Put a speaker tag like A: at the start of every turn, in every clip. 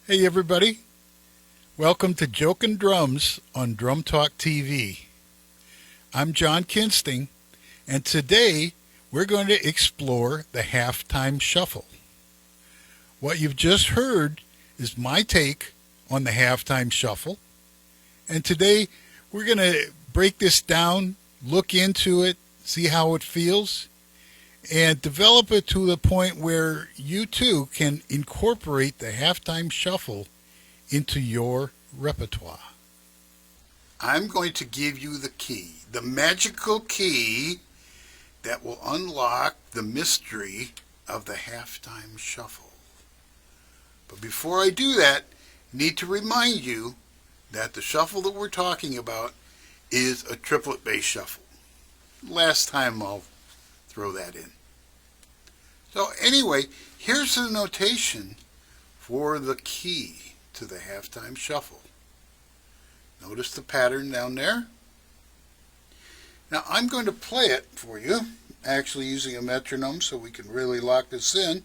A: Hey everybody, welcome to JoKin Drums on Drum Talk TV. I'm Jon Kinsting, and today we're going to explore the halftime shuffle. What you've just heard is my take on the halftime shuffle, and today we're going to break this down, look into it, see how it feels, and develop it to the point where you too can incorporate the halftime shuffle into your repertoire. I'm going to give you the key, the magical key that will unlock the mystery of the halftime shuffle. But before I do that, I need to remind you that the shuffle that we're talking about is a triplet-based shuffle. Last time I'll throw that in. So anyway, here's the notation for the key to the halftime shuffle. Notice the pattern down there. Now I'm going to play it for you, actually using a metronome so we can really lock this in.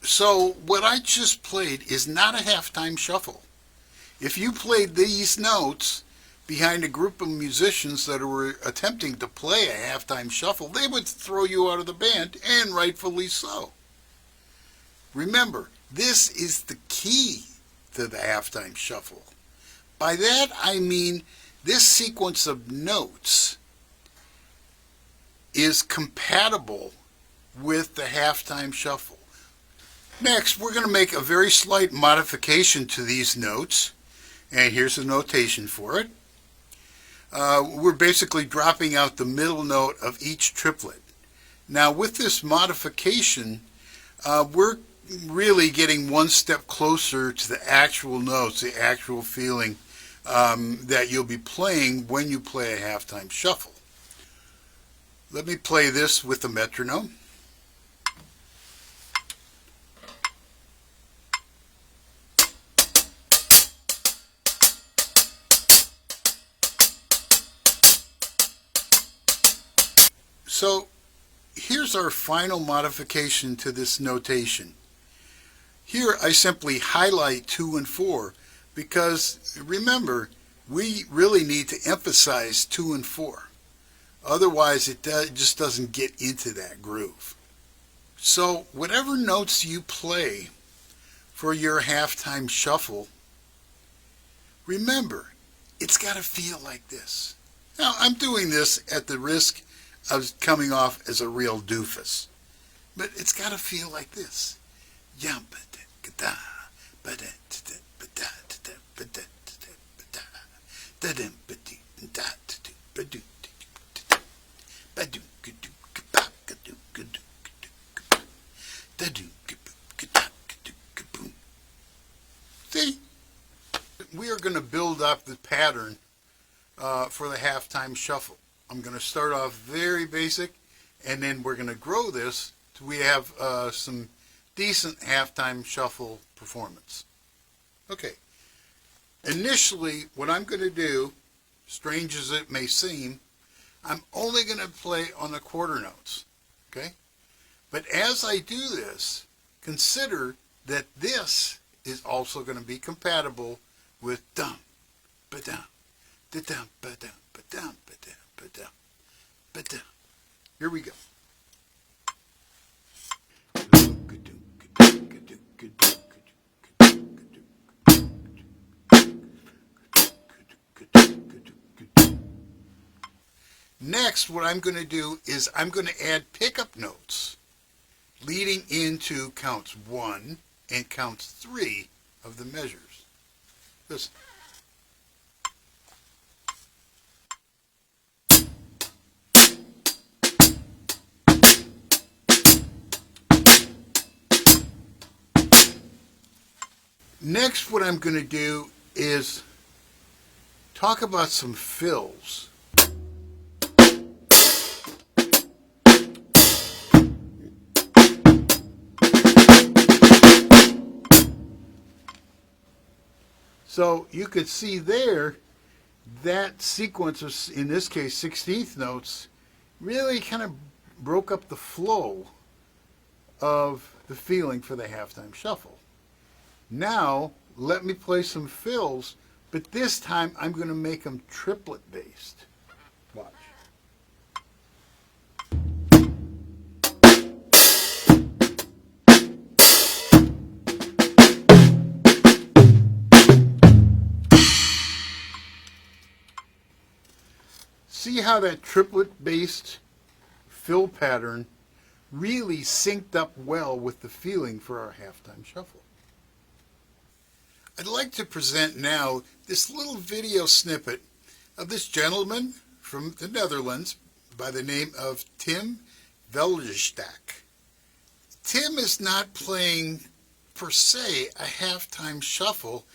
A: So what I just played is not a halftime shuffle. If you played these notes behind a group of musicians that were attempting to play a halftime shuffle, they would throw you out of the band, and rightfully so. Remember, this is the key to the halftime shuffle. By that I mean this sequence of notes is compatible with the halftime shuffle. Next, we're going to make a very slight modification to these notes, and here's the notation for it. We're basically dropping out the middle note of each triplet. Now, with this modification, we're really getting one step closer to the actual notes, the actual feeling that you'll be playing when you play a halftime shuffle. Let me play this with the metronome. So here's our final modification to this notation. Here I simply highlight 2 and 4 because remember, we really need to emphasize 2 and 4. Otherwise it just doesn't get into that groove. So whatever notes you play for your halftime shuffle, remember, it's got to feel like this. Now I'm doing this at the risk of coming off as a real doofus, but it's got to feel like this. See, we are going to build up the pattern for the halftime shuffle. I'm going to start off very basic, and then we're going to grow this till we have some decent halftime shuffle performance. Okay, initially what I'm going to do, strange as it may seem, I'm only going to play on the quarter notes, okay? But as I do this, consider that this is also going to be compatible with dum, ba-dum, da-dum, ba-dum, ba-dum, ba-dum. Here we go. Next, what I'm going to do is I'm going to add pickup notes leading into counts 1 and counts 3 of the measures. Listen. Next, what I'm going to do is talk about some fills. So you could see there that sequence of, in this case, 16th notes really kind of broke up the flow of the feeling for the halftime shuffle. Now, let me play some fills, but this time I'm going to make them triplet-based. Watch. See how that triplet-based fill pattern really synced up well with the feeling for our halftime shuffle. I'd like to present now this little video snippet of this gentleman from the Netherlands by the name of Tim Velgersdjik. Tim is not playing per se a halftime shuffle.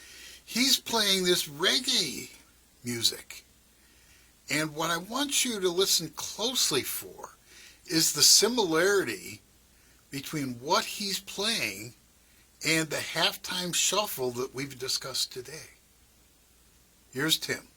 A: He's playing this reggae music. And what I want you to listen closely for is the similarity between what he's playing and the halftime shuffle that we've discussed today. Here's Tim.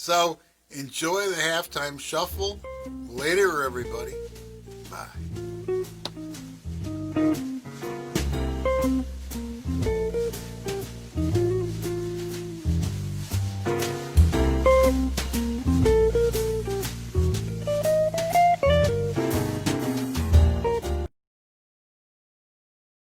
A: So enjoy the halftime shuffle. Later, everybody. Bye.